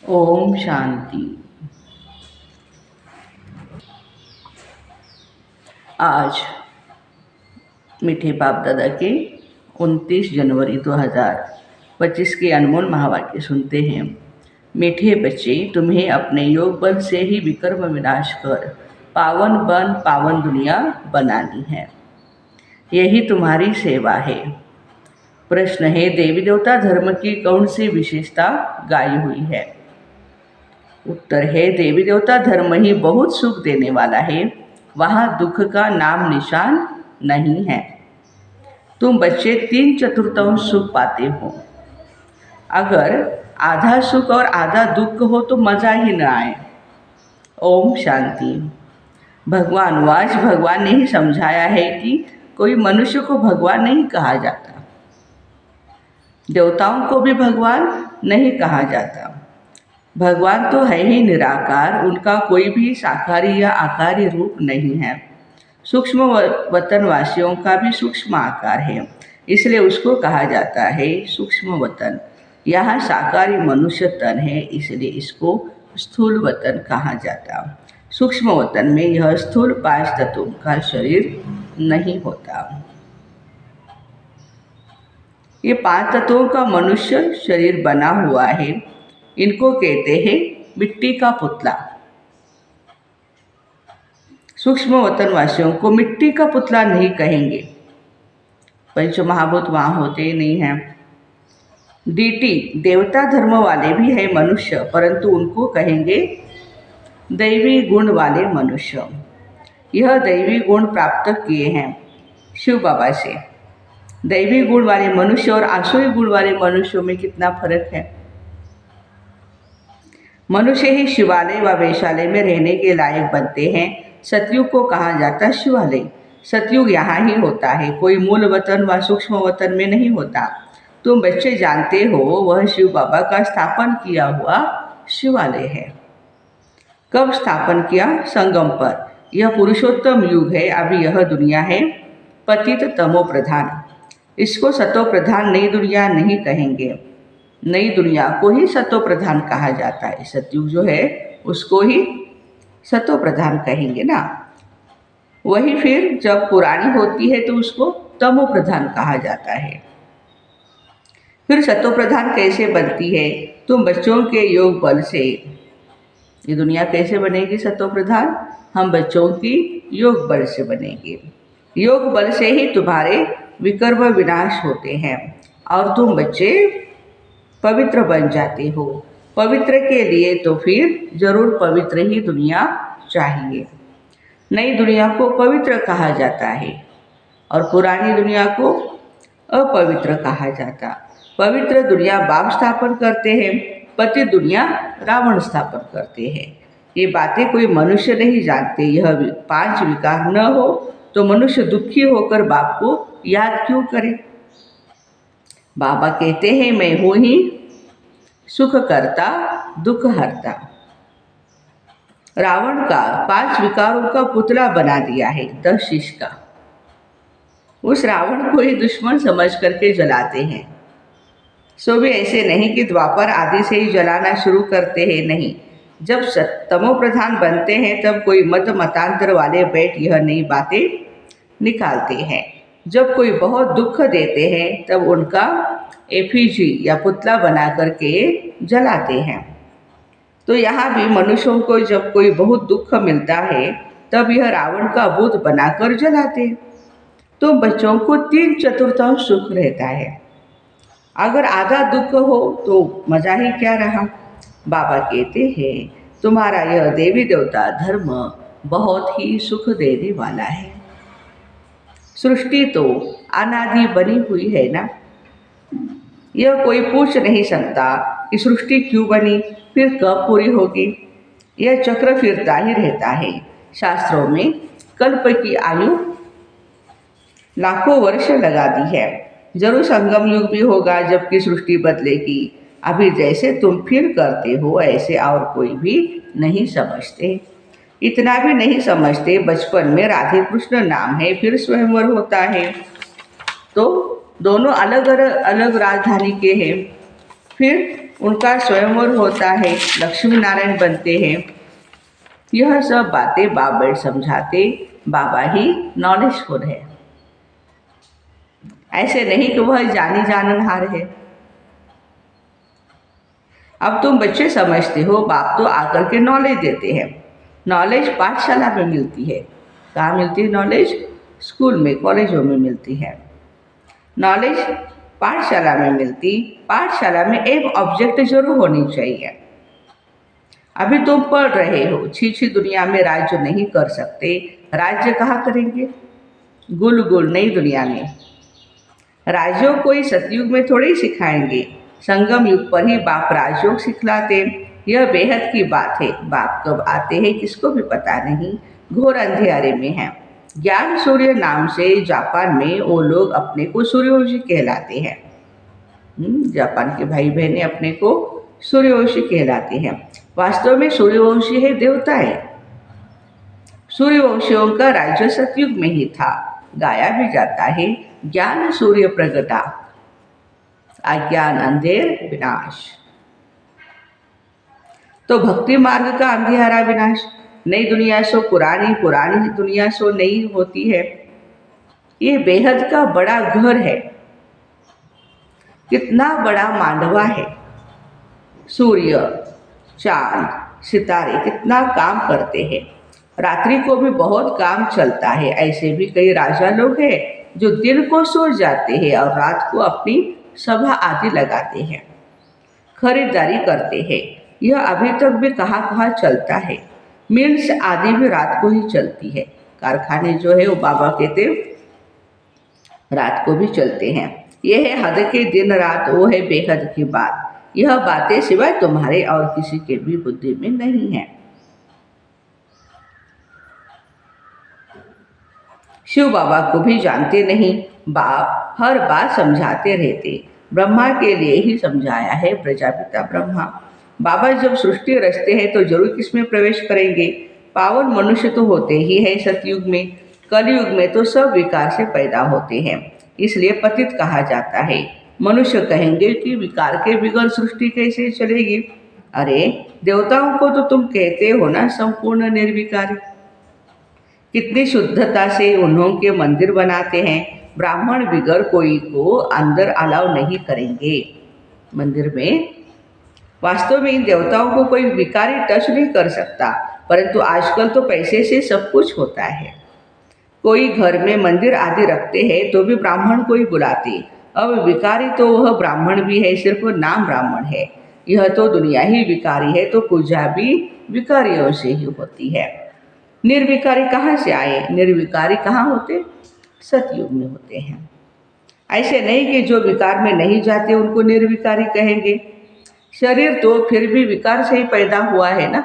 ओम शांति। आज मीठे बाप दादा के 29 जनवरी 2025 के अनमोल महावाक्य सुनते हैं। मीठे बच्चे, तुम्हें अपने योग बल से ही विकर्म विनाश कर पावन दुनिया बनानी है। यही तुम्हारी सेवा है। प्रश्न है, देवी देवता धर्म की कौन सी विशेषता गाई हुई है? उत्तर है, देवी देवता धर्म ही बहुत सुख देने वाला है, वहाँ दुख का नाम निशान नहीं है। तुम बच्चे 3/4 सुख पाते हो। अगर आधा सुख और आधा दुख हो तो मजा ही न आए। ओम शांति। भगवान ने ही समझाया है कि कोई मनुष्य को भगवान नहीं कहा जाता, देवताओं को भी भगवान नहीं कहा जाता। भगवान तो है ही निराकार, उनका कोई भी साकारी या आकारी रूप नहीं है। सूक्ष्म वतन वासियों का भी सूक्ष्म आकार है, इसलिए उसको कहा जाता है सूक्ष्म वतन। यहाँ साकारी मनुष्य तन है, इसलिए इसको स्थूल वतन कहा जाता। सूक्ष्म वतन में यह स्थूल 5 तत्वों का शरीर नहीं होता। ये 5 तत्वों का मनुष्य शरीर बना हुआ है। इनको कहते हैं मिट्टी का पुतला। सूक्ष्म वतन वासियों को मिट्टी का पुतला नहीं कहेंगे, पंच महाभूत वहाँ होते नहीं हैं। डीटी देवता धर्म वाले भी है मनुष्य, परंतु उनको कहेंगे दैवी गुण वाले मनुष्य। यह दैवी गुण प्राप्त किए हैं शिव बाबा से। दैवी गुण वाले मनुष्य और आसुरी गुण वाले मनुष्यों में कितना फर्क है। मनुष्य ही शिवालय व वैशालय में रहने के लायक बनते हैं। सतयुग को कहा जाता है शिवालय। सतयुग यहाँ ही होता है, कोई मूल वतन व सूक्ष्म वतन में नहीं होता। तुम बच्चे जानते हो वह शिव बाबा का स्थापन किया हुआ शिवालय है। कब स्थापन किया? संगम पर। यह पुरुषोत्तम युग है। अभी यह दुनिया है पतित तमो प्रधान। इसको सतो प्रधान नई दुनिया नहीं कहेंगे। नई दुनिया को ही सतो प्रधान कहा जाता है। सतयुग जो है उसको ही सतो प्रधान कहेंगे ना। वही फिर जब पुरानी होती है तो उसको तमो प्रधान कहा जाता है। फिर सतो प्रधान कैसे बनती है? तुम बच्चों के योग बल से। ये दुनिया कैसे बनेगी सतो प्रधान? हम बच्चों की योग बल से बनेगी। योग बल से ही तुम्हारे विकर्म विनाश होते हैं और तुम बच्चे पवित्र बन जाते हो। पवित्र के लिए तो फिर जरूर पवित्र ही दुनिया चाहिए। नई दुनिया को पवित्र कहा जाता है और पुरानी दुनिया को अपवित्र कहा जाता। पवित्र दुनिया बाप स्थापन करते हैं, पतित दुनिया रावण स्थापन करते हैं। ये बातें कोई मनुष्य नहीं जानते। यह 5 विकार न हो तो मनुष्य दुखी होकर बाप को याद क्यों करे? बाबा कहते हैं मैं हूँ ही सुख करता दुख हरता। रावण का 5 विकारों का पुतला बना दिया है 10 शीश का। उस रावण को ही दुश्मन समझ करके जलाते हैं। सो भी ऐसे नहीं कि द्वापर आदि से ही जलाना शुरू करते हैं, नहीं। जब तमो प्रधान बनते हैं तब कोई मतांतर वाले बैठ यह नई बातें निकालते हैं। जब कोई बहुत दुख देते हैं तब उनका एफिजी या पुतला बना करके जलाते हैं। तो यहाँ भी मनुष्यों को जब कोई बहुत दुख मिलता है तब यह रावण का बुत बनाकर जलाते। तो बच्चों को 3/4 सुख रहता है। अगर आधा दुख हो तो मजा ही क्या रहा। बाबा कहते हैं तुम्हारा यह देवी देवता धर्म बहुत ही सुख देने वाला है। सृष्टि तो अनादि बनी हुई है ना। यह कोई पूछ नहीं सकता कि सृष्टि क्यों बनी, फिर कब पूरी होगी। यह चक्र फिरता ही रहता है। शास्त्रों में कल्प की आयु लाखों वर्ष लगा दी है। जरूर संगम युग भी होगा जबकि सृष्टि बदलेगी। अभी जैसे तुम फिर करते हो ऐसे और कोई भी नहीं समझते। इतना भी नहीं समझते बचपन में राधे कृष्ण नाम है, फिर स्वयंवर होता है। तो दोनों अलग अलग राजधानी के हैं। फिर उनका स्वयंवर होता है, लक्ष्मी नारायण बनते हैं। यह सब बातें बाप बैठ समझाते, बाबा ही नॉलेजफुल है। ऐसे नहीं कि वह जानी जाननहार है। अब तुम बच्चे समझते हो, बाप तो आकर के नॉलेज देते हैं। नॉलेज पाठशाला में मिलती है। कहाँ मिलती है नॉलेज? स्कूल में, कॉलेजों में मिलती है। नॉलेज पाठशाला में मिलती, पाठशाला में एक ऑब्जेक्ट जरूर होनी चाहिए। अभी तुम पढ़ रहे हो, छी दुनिया में राज्य नहीं कर सकते, राज्य कहाँ करेंगे? गुल गुल नई दुनिया में। राजयोग कोई सतयुग में थोड़े ही सिखाएंगे, संगम युग पर ही बाप राजयोग सिखलाते। यह बेहद की बात है। बाप कब आते हैं किसको भी पता नहीं, घोर अंधेरे में है। ज्ञान सूर्य नाम से जापान में वो लोग अपने को सूर्यवंशी कहलाते हैं। जापान के भाई बहनें अपने को सूर्यवंशी कहलाते हैं। वास्तव में सूर्यवंशी है देवता है। सूर्यवंशियों का राज्य सतयुग में ही था। गाया भी जाता है, ज्ञान सूर्य प्रगटा, अज्ञान अंधेर विनाश। तो भक्ति मार्ग का अंधेरा विनाश। नई दुनिया सो पुरानी, पुरानी दुनिया सो नई होती है। ये बेहद का बड़ा घर है। कितना बड़ा मांडवा है। सूर्य, चांद, सितारे कितना काम करते हैं। रात्रि को भी बहुत काम चलता है। ऐसे भी कई राजा लोग हैं जो दिन को सो जाते हैं और रात को अपनी सभा आदि लगाते हैं, खरीदारी करते हैं। यह अभी तक भी कहाँ कहाँ चलता है। मिल्स आदि भी रात को ही चलती है। कारखाने जो है वो बाबा कहते रात को भी चलते हैं। यह है हद के दिन रात, वो है बेहद की बात। यह बातें सिवाय तुम्हारे और किसी के भी बुद्धि में नहीं है। शिव बाबा को भी जानते नहीं। बाप हर बात समझाते रहते। ब्रह्मा के लिए ही समझाया है, प्रजापिता ब्रह्मा। बाबा जब सृष्टि रचते हैं तो जरूर किसमें प्रवेश करेंगे? पावन मनुष्य तो होते ही है सतयुग में। कलयुग में तो सब विकार से पैदा होते हैं, इसलिए पतित कहा जाता है। मनुष्य कहेंगे कि विकार के बिगड़ सृष्टि कैसे चलेगी? अरे देवताओं को तो तुम कहते हो ना संपूर्ण निर्विकारी। कितनी शुद्धता से उन्होंने मंदिर बनाते हैं। ब्राह्मण बिगर कोई को अंदर अलाउ नहीं करेंगे मंदिर में। वास्तव में इन देवताओं को कोई विकारी टच नहीं कर सकता, परंतु आजकल तो पैसे से सब कुछ होता है। कोई घर में मंदिर आदि रखते हैं तो भी ब्राह्मण को ही बुलाते। अब विकारी तो वह ब्राह्मण भी है, सिर्फ नाम ब्राह्मण है। यह तो दुनिया ही विकारी है, तो पूजा भी विकारियों से ही होती है। निर्विकारी कहाँ से आए? निर्विकारी कहाँ होते? सतयुग में होते हैं। ऐसे नहीं कि जो विकार में नहीं जाते उनको निर्विकारी कहेंगे। शरीर तो फिर भी विकार से ही पैदा हुआ है ना।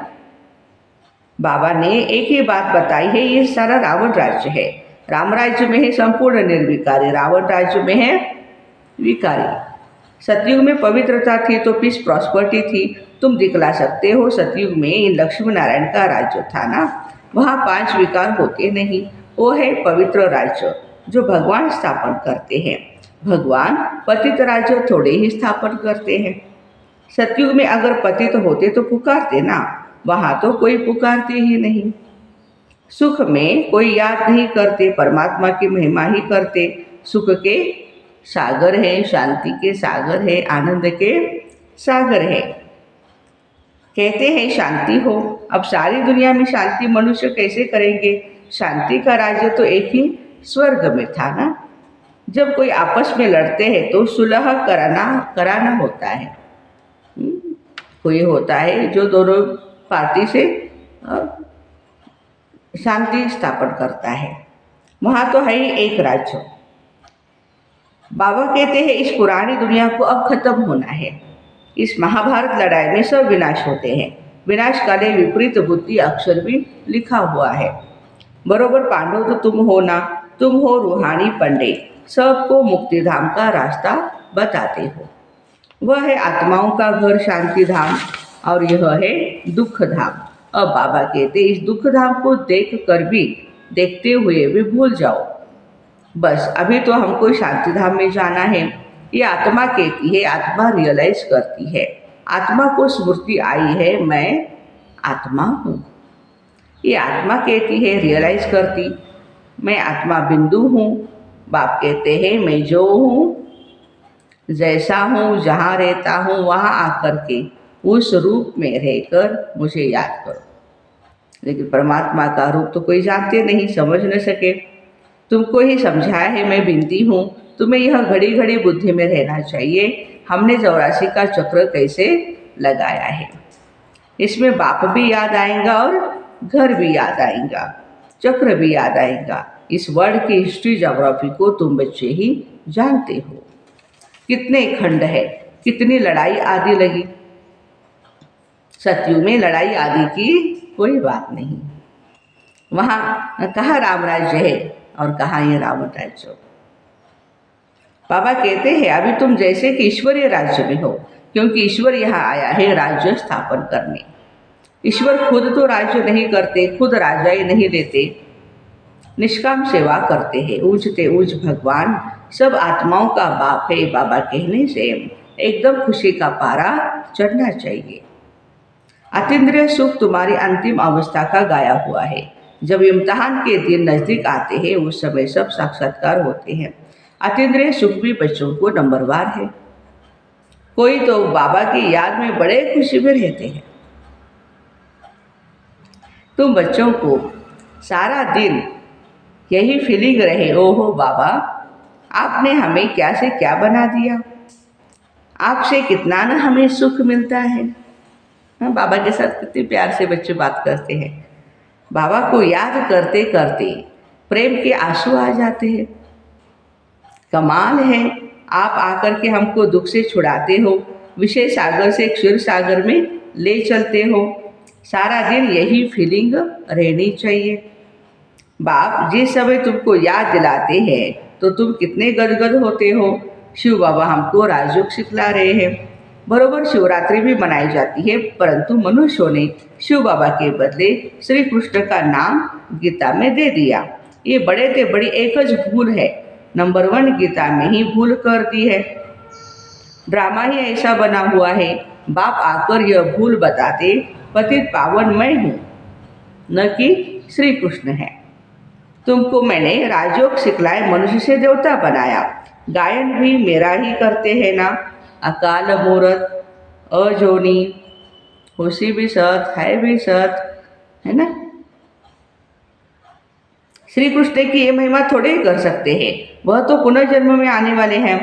बाबा ने एक ही बात बताई है, ये सारा रावण राज्य है। राम राज्य में है संपूर्ण निर्विकारी, रावण राज्य में है विकारी। सतयुग में पवित्रता थी तो पीस प्रॉस्पर्टी थी। तुम दिखला सकते हो सतयुग में इन लक्ष्मी नारायण का राज्य था ना, वहाँ 5 विकार होते नहीं। वो है पवित्र राज्य जो भगवान स्थापन करते हैं। भगवान पतित राज्य थोड़े ही स्थापन करते हैं। सतयुग में अगर पतित होते तो पुकारते ना, वहाँ तो कोई पुकारते ही नहीं। सुख में कोई याद नहीं करते, परमात्मा की महिमा ही करते। सुख के सागर है, शांति के सागर है, आनंद के सागर है। कहते हैं शांति हो। अब सारी दुनिया में शांति मनुष्य कैसे करेंगे? शांति का राज्य तो एक ही स्वर्ग में था ना। जब कोई आपस में लड़ते हैं तो सुलह कराना होता है। कोई होता है जो दोनों पार्टी से शांति स्थापन करता है। वहाँ तो है ही एक राज्य। बाबा कहते हैं इस पुरानी दुनिया को अब खत्म होना है। इस महाभारत लड़ाई में सब विनाश होते हैं। विनाश काले विपरीत बुद्धि अक्षर भी लिखा हुआ है। बरोबर पांडव तो तुम हो ना, तुम हो रूहानी पंडित, सबको मुक्ति धाम का रास्ता बताते हो। वह है आत्माओं का घर शांति धाम और यह है दुख धाम। अब बाबा कहते इस दुख धाम को देखते हुए भी भूल जाओ। बस अभी तो हमको शांति धाम में जाना है। ये आत्मा कहती है, आत्मा रियलाइज करती है। आत्मा को स्मृति आई है मैं आत्मा हूँ। ये आत्मा कहती है, रियलाइज करती मैं आत्मा बिंदु हूँ। बाप कहते हैं मैं जो हूँ, जैसा हूँ, जहाँ रहता हूँ वहाँ आकर के उस रूप में रहकर मुझे याद करो। लेकिन परमात्मा का रूप तो कोई जानते नहीं, समझ न सके। तुमको ही समझाया है मैं बिनती हूँ, तुम्हें यह घड़ी घड़ी बुद्धि में रहना चाहिए। हमने 84 का चक्र कैसे लगाया है, इसमें बाप भी याद आएगा और घर भी याद आएगा, चक्र भी याद आएगा। इस वर्ल्ड की हिस्ट्री ज्योग्राफी को तुम बच्चे ही जानते हो। कितने खंड है, कितनी लड़ाई आदि लगी। सतयुग में लड़ाई आदि की कोई बात नहीं। वहाँ कहाँ राम राज्य है और कहाँ ये रावण राज्य। बाबा कहते हैं अभी तुम जैसे कि ईश्वरीय राज्य में हो, क्योंकि ईश्वर यहाँ आया है राज्य स्थापन करने। ईश्वर खुद तो राज्य नहीं करते, खुद राजाई नहीं लेते, निष्काम सेवा करते हैं। ऊंचते ऊंच भगवान सब आत्माओं का बाप है। बाबा कहने से एकदम खुशी का पारा चढ़ना चाहिए। अतीन्द्रिय सुख तुम्हारी अंतिम अवस्था का गाया हुआ है। जब इम्तिहान के दिन नज़दीक आते हैं उस समय सब साक्षात्कार होते हैं। अतीन्द्रिय सुख भी बच्चों को नंबरवार है। कोई तो बाबा की याद में बड़े खुशी में रहते हैं। तुम बच्चों को सारा दिन यही फीलिंग रहे, ओहो बाबा आपने हमें क्या से क्या बना दिया, आपसे कितना न हमें सुख मिलता है। हाँ, बाबा के साथ कितने प्यार से बच्चे बात करते हैं। बाबा को याद करते करते प्रेम के आंसू आ जाते हैं। कमाल है, आप आकर के हमको दुख से छुड़ाते हो, विषय सागर से क्षीर सागर में ले चलते हो। सारा दिन यही फीलिंग रहनी चाहिए। बाप जिस समय तुमको याद दिलाते हैं तो तुम कितने गदगद होते हो। शिव बाबा हमको राजयोग सिखला रहे हैं। बरोबर शिवरात्रि भी मनाई जाती है, परंतु मनुष्यों ने शिव बाबा के बदले श्री कृष्ण का नाम गीता में दे दिया। ये बड़े से बड़ी एक भूल है, नंबर 1 गीता में ही भूल कर दी है। ड्रामा ही ऐसा बना हुआ है। बाप आकर यह भूल बताते पतित पावन मैं हूँ, न कि श्री कृष्ण है। तुमको मैंने राजयोग सिखलाए, मनुष्य से देवता बनाया। गायन भी मेरा ही करते हैं ना। अकाल मूरत, अजोनी, होशी भी सत, है भी सत, है ना। श्री कृष्ण की ये महिमा थोड़े ही कर सकते हैं, वह तो पुनर्जन्म में आने वाले हैं।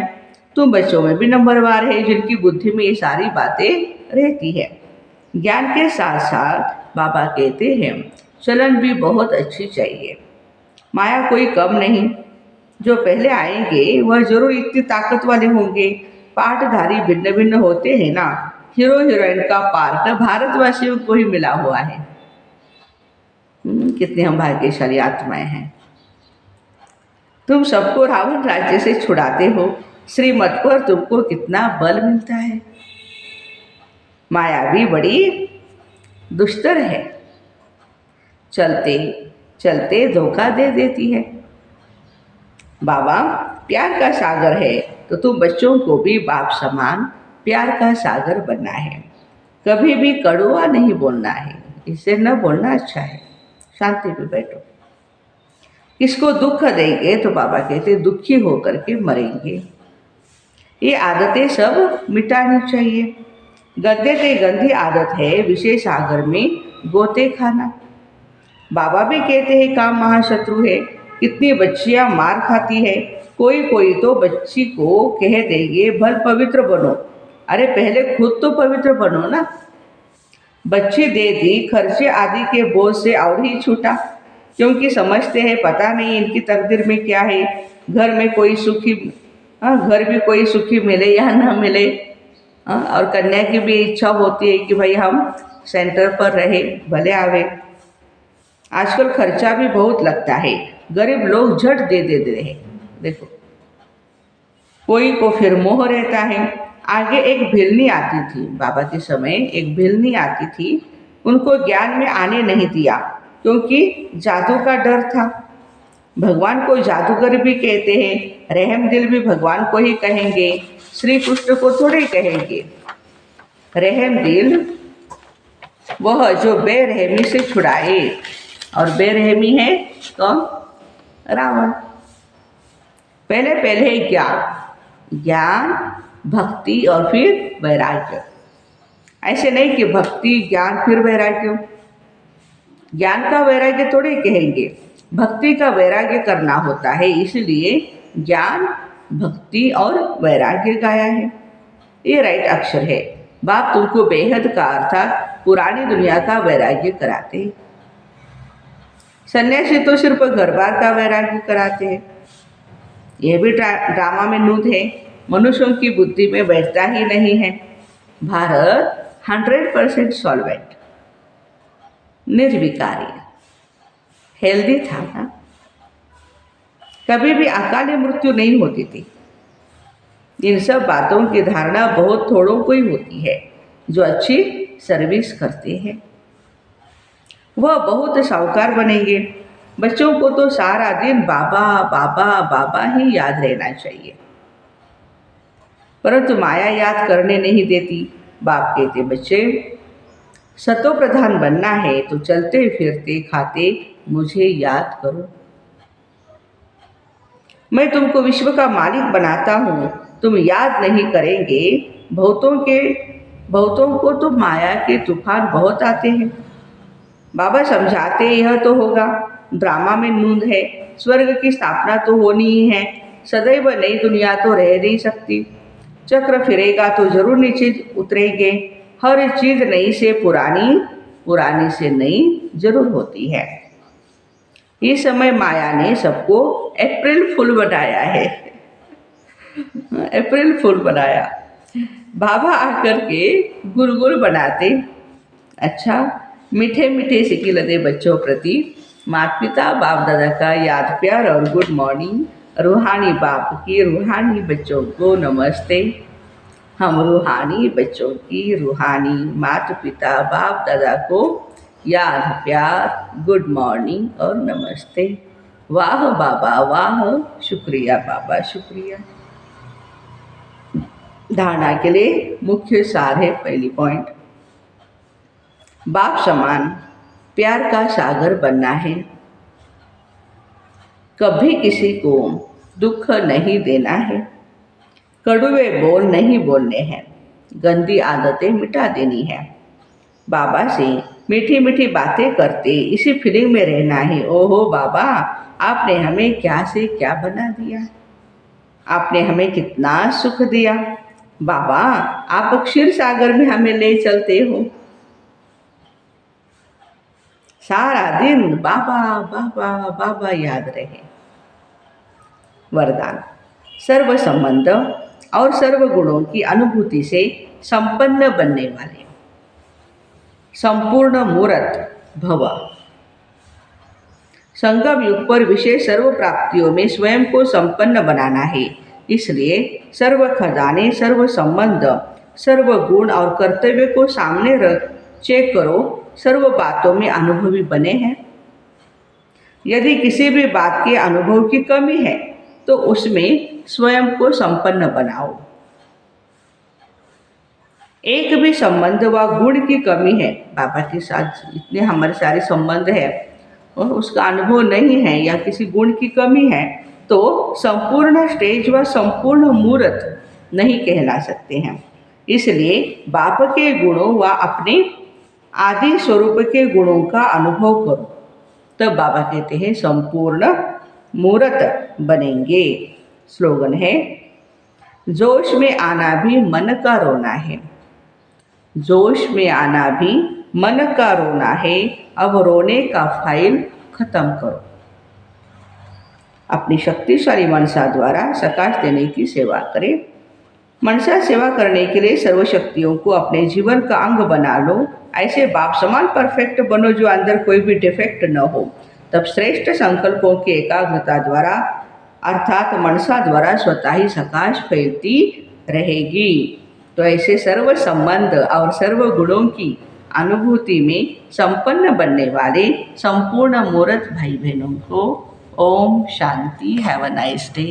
तुम बच्चों में भी नंबरवार है जिनकी बुद्धि में ये सारी बातें रहती है। ज्ञान के साथ साथ बाबा कहते हैं चलन भी बहुत अच्छी चाहिए। माया कोई कम नहीं। जो पहले आएंगे वह जरूर इतनी ताकत वाले होंगे। पाठधारी भिन्न भिन्न होते हैं ना। हीरो हीरोइन का पार्ट भारतवासियों को ही मिला हुआ है। कितने हम भाग्यशाली आत्माएं हैं। तुम सबको रावण राज्य से छुड़ाते हो। श्रीमत पर तुमको कितना बल मिलता है। माया भी बड़ी दुष्टर है, चलते चलते धोखा दे देती है। बाबा प्यार का सागर है, तो तुम बच्चों को भी बाप समान प्यार का सागर बनना है। कभी भी कड़वा नहीं बोलना है, इससे न बोलना अच्छा है। शांति पे बैठो। किसको दुख देंगे तो बाबा कहते दुखी होकर के मरेंगे। ये आदतें सब मिटानी चाहिए। गंदे से गंदी आदत है विषय सागर में गोते खाना। बाबा भी कहते हैं काम महाशत्रु है। कितनी बच्चियां मार खाती है। कोई कोई तो बच्ची को कह देंगे भल पवित्र बनो। अरे पहले खुद तो पवित्र बनो ना। बच्ची दे दी, खर्चे आदि के बोझ से और ही छूटा, क्योंकि समझते हैं पता नहीं इनकी तकदीर में क्या है। घर में कोई सुखी, घर भी कोई सुखी मिले या ना मिले। और कन्या की भी इच्छा होती है कि भाई हम सेंटर पर रहे, भले आवे। आजकल खर्चा भी बहुत लगता है। गरीब लोग झट दे देते हैं। देखो कोई को फिर मोह रहता है। आगे एक भिलनी आती थी, बाबा के समय एक भिलनी आती थी। उनको ज्ञान में आने नहीं दिया क्योंकि जादू का डर था। भगवान को जादूगर भी कहते हैं, रहम दिल भी भगवान को ही कहेंगे, श्री कृष्ण को थोड़े कहेंगे। रहम दिल वह जो बेरहमी से छुड़ाए, और बेरहमी है कौन? रावण। पहले पहले ज्ञान, ज्ञान, भक्ति और फिर वैराग्य। ऐसे नहीं कि भक्ति ज्ञान फिर वैराग्य। ज्ञान का वैराग्य थोड़े कहेंगे, भक्ति का वैराग्य करना होता है, इसलिए ज्ञान, भक्ति और वैराग्य गाया है। ये राइट अक्षर है। बाप तुमको बेहद का अर्थात पुरानी दुनिया का वैराग्य कराते हैं। सन्यासी तो सिर्फ घर बार का वैराग्य कराते हैं। यह भी ड्रामा में नूत है, मनुष्यों की बुद्धि में बैठता ही नहीं है। भारत 100% सॉल्वेंट, निर्विकारी, हेल्दी था ना, कभी भी अकाली मृत्यु नहीं होती थी। इन सब बातों की धारणा बहुत थोड़ों को ही होती है जो अच्छी सर्विस करते हैं। वह बहुत साहूकार बनेंगे। बच्चों को तो सारा दिन बाबा बाबा बाबा ही याद रहना चाहिए, परंतु माया याद करने नहीं देती। बाप कहते, बच्चे सतो प्रधान बनना है तो चलते फिरते खाते मुझे याद करो। मैं तुमको विश्व का मालिक बनाता हूँ, तुम याद नहीं करेंगे। बहुतों को तो माया के तूफान बहुत आते हैं। बाबा समझाते यह तो होगा, ड्रामा में नूंद है, स्वर्ग की स्थापना तो होनी ही है, सदैव नई दुनिया तो रह नहीं सकती। चक्र फिरेगा तो जरूर नीचे उतरेंगे। हर चीज नई से पुरानी, पुरानी से नई जरूर होती है। इस समय माया ने सबको अप्रैल फूल बनाया है। अप्रैल फूल बनाया। बाबा आकर के गुलगुल बनाते। अच्छा, मीठे मीठे सिकिल दे बच्चों प्रति माता पिता बाप दादा का याद प्यार और गुड मॉर्निंग। रूहानी बाप की रूहानी बच्चों को नमस्ते। हम रूहानी बच्चों की रूहानी माता पिता बाप दादा को याद प्यार, गुड मॉर्निंग और नमस्ते। वाह बाबा वाह, शुक्रिया बाबा शुक्रिया। धारणा के लिए मुख्य सार है। पहली पॉइंट, बाप समान प्यार का सागर बनना है। कभी किसी को दुख नहीं देना है। कड़वे बोल नहीं बोलने हैं। गंदी आदतें मिटा देनी है। बाबा से मीठी मीठी बातें करते इसी फीलिंग में रहना है। ओहो बाबा, आपने हमें क्या से क्या बना दिया, आपने हमें कितना सुख दिया। बाबा, आप क्षीर सागर में हमें ले चलते हो। सारा दिन बाबा बाबा बाबा याद रहे। वरदान, सर्व संबंध और सर्व गुणों की अनुभूति से संपन्न बनने वाले संपूर्ण मूर्त भव। संगम युग पर विशेष सर्व प्राप्तियों में स्वयं को संपन्न बनाना है। इसलिए सर्व खजाने, सर्व संबंध, सर्व गुण और कर्तव्य को सामने रख चेक करो, सर्व बातों में अनुभवी बने हैं। यदि किसी भी बात के अनुभव की कमी है तो उसमें स्वयं को संपन्न बनाओ। एक भी संबंध व गुण की कमी है, बाबा के साथ इतने हमारे सारे संबंध है और उसका अनुभव नहीं है या किसी गुण की कमी है तो संपूर्ण स्टेज व संपूर्ण मूर्त नहीं कहला सकते हैं। इसलिए बाप के गुणों व अपने आदि स्वरूप के गुणों का अनुभव करो, तब बाबा कहते हैं संपूर्ण मूर्त बनेंगे। स्लोगन है, जोश में आना भी मन का रोना है। जोश में आना भी मन का रोना है, अब रोने का फाइल खत्म करो। अपनी शक्तिशाली मनसा द्वारा सकाश देने की सेवा करें। मनसा सेवा करने के लिए सर्व शक्तियों को अपने जीवन का अंग बना लो। ऐसे बाप समान परफेक्ट बनो जो अंदर कोई भी डिफेक्ट न हो। तब श्रेष्ठ संकल्पों की एकाग्रता द्वारा अर्थात मनसा द्वारा स्वतः ही सकाश फैलती रहेगी। तो ऐसे सर्व संबंध और सर्व गुणों की अनुभूति में संपन्न बनने वाले संपूर्ण मूर्त भाई बहनों को ओम शांति। Have a nice day.